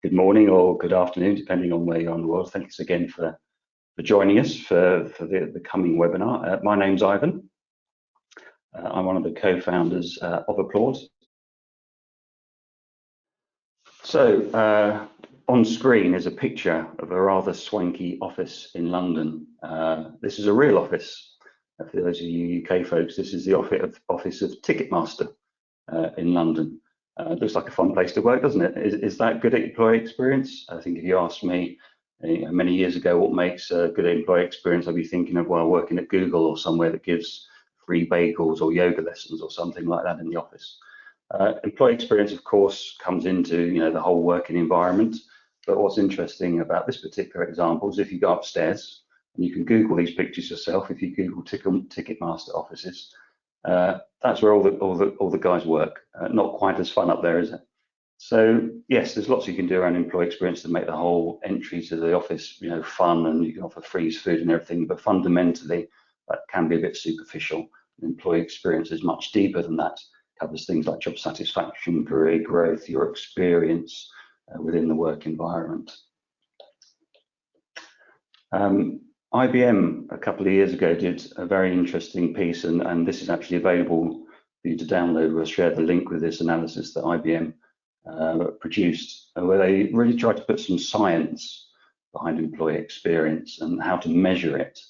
good morning or good afternoon, depending on where you are in the world. Thanks again for joining us for the coming webinar. My name's Ivan. I'm one of the co-founders of Applaud. So on screen is a picture of a rather swanky office in London. This is a real office. For those of you UK folks, this is the office of Ticketmaster in London. Looks like a fun place to work, doesn't it? Is that good employee experience? I think if you asked me many years ago what makes a good employee experience, I'd be thinking of, well, working at Google or somewhere that gives free bagels or yoga lessons or something like that in the office. Employee experience, of course, comes into the whole working environment. But what's interesting about this particular example is if you go upstairs, and you can Google these pictures yourself, if you Google Ticketmaster offices, that's where all the guys work. Not quite as fun up there, is it? So yes, there's lots you can do around employee experience to make the whole entry to the office, fun, and you can offer free food and everything. But fundamentally, that can be a bit superficial. Employee experience is much deeper than that. It covers things like job satisfaction, career growth, your experience within the work environment. IBM a couple of years ago did a very interesting piece, and this is actually available for you to download. We'll share the link with this analysis that IBM produced, where they really tried to put some science behind employee experience and how to measure it,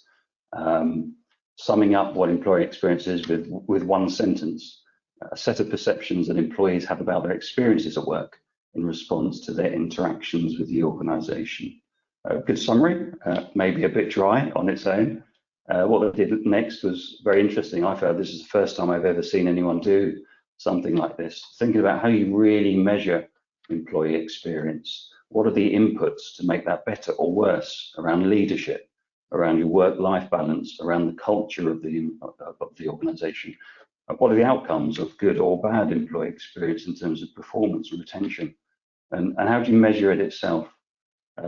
summing up what employee experience is with one sentence: a set of perceptions that employees have about their experiences at work in response to their interactions with the organization. Good summary, maybe a bit dry on its own. What they did next was very interesting. I felt this is the first time I've ever seen anyone do something like this, thinking about how you really measure employee experience. What are the inputs to make that better or worse around leadership, around your work-life balance, around the culture of the organization? What are the outcomes of good or bad employee experience in terms of performance and retention? And how do you measure it itself?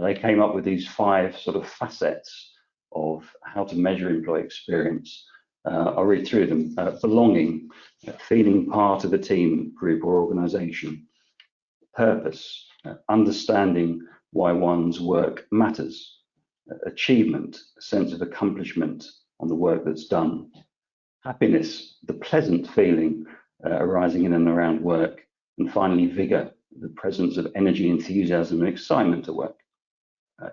They came up with these 5 sort of facets of how to measure employee experience. I'll read through them. Belonging, feeling part of a team, group or organization. Purpose, understanding why one's work matters. Achievement, a sense of accomplishment on the work that's done. Happiness, the pleasant feeling arising in and around work. And finally, vigor, the presence of energy, enthusiasm and excitement at work.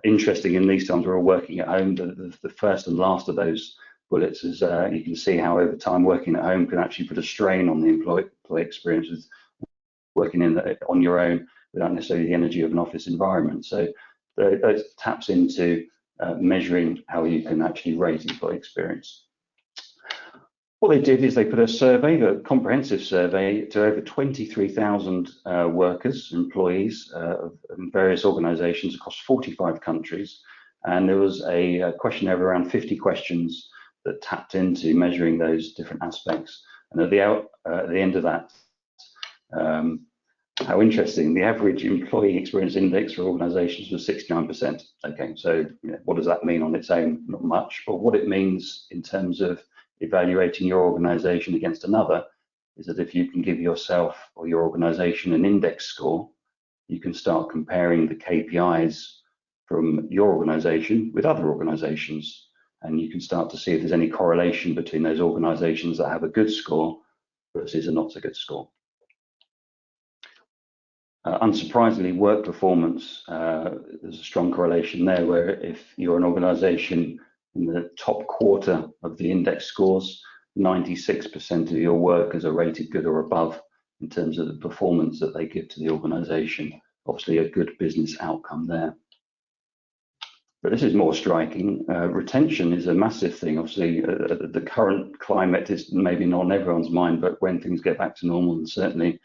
Interesting, in these times we're all working at home. The first and last of those bullets is you can see how over time working at home can actually put a strain on the employee experience with working on your own without necessarily the energy of an office environment. So that taps into measuring how you can actually rate employee experience. What they did is they put a survey, a comprehensive survey, to over 23,000 workers, employees of various organizations across 45 countries. And there was a questionnaire of around 50 questions that tapped into measuring those different aspects. And at the end of that, how interesting, the average employee experience index for organizations was 69%. Okay, so what does that mean on its own? Not much, but what it means in terms of evaluating your organization against another is that if you can give yourself or your organization an index score, you can start comparing the KPIs from your organization with other organizations, and you can start to see if there's any correlation between those organizations that have a good score versus a not so good score. Unsurprisingly, work performance, there's a strong correlation there, where if you're an organization in the top quarter of the index scores, 96% of your workers are rated good or above in terms of the performance that they give to the organization. Obviously a good business outcome there. But this is more striking. Retention is a massive thing. Obviously the current climate is maybe not on everyone's mind, but when things get back to normal, and certainly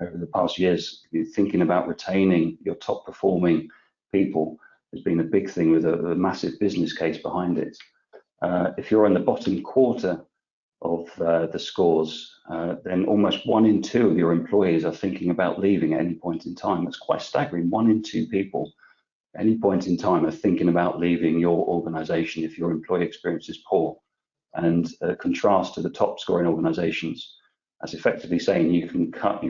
over the past years, thinking about retaining your top performing people has been a big thing with a massive business case behind it. If you're in the bottom quarter of the scores, then almost 1 in 2 of your employees are thinking about leaving at any point in time. That's quite staggering. 1 in 2 people at any point in time are thinking about leaving your organization if your employee experience is poor. And contrast to the top scoring organizations, that's effectively saying you can cut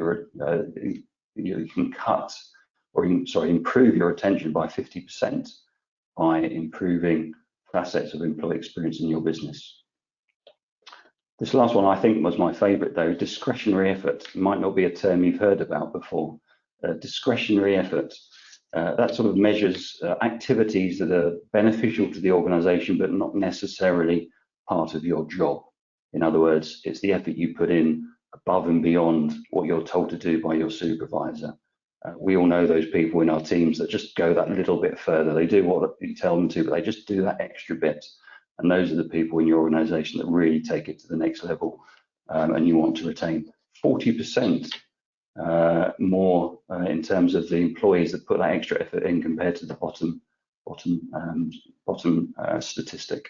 improve your retention by 50% by improving facets of employee experience in your business. This last one I think was my favorite though. Discretionary effort might not be a term you've heard about before. Discretionary effort, that sort of measures activities that are beneficial to the organization but not necessarily part of your job. In other words, it's the effort you put in above and beyond what you're told to do by your supervisor. We all know those people in our teams that just go that little bit further. They do what you tell them to, but they just do that extra bit. And those are the people in your organization that really take it to the next level, and you want to retain 40% more in terms of the employees that put that extra effort in compared to the bottom statistic.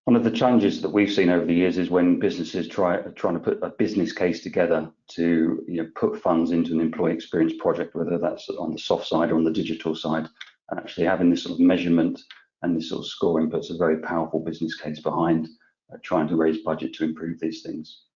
One of the challenges that we've seen over the years is when businesses trying to put a business case together to put funds into an employee experience project, whether that's on the soft side or on the digital side, and actually having this sort of measurement and this sort of scoring puts a very powerful business case behind trying to raise budget to improve these things.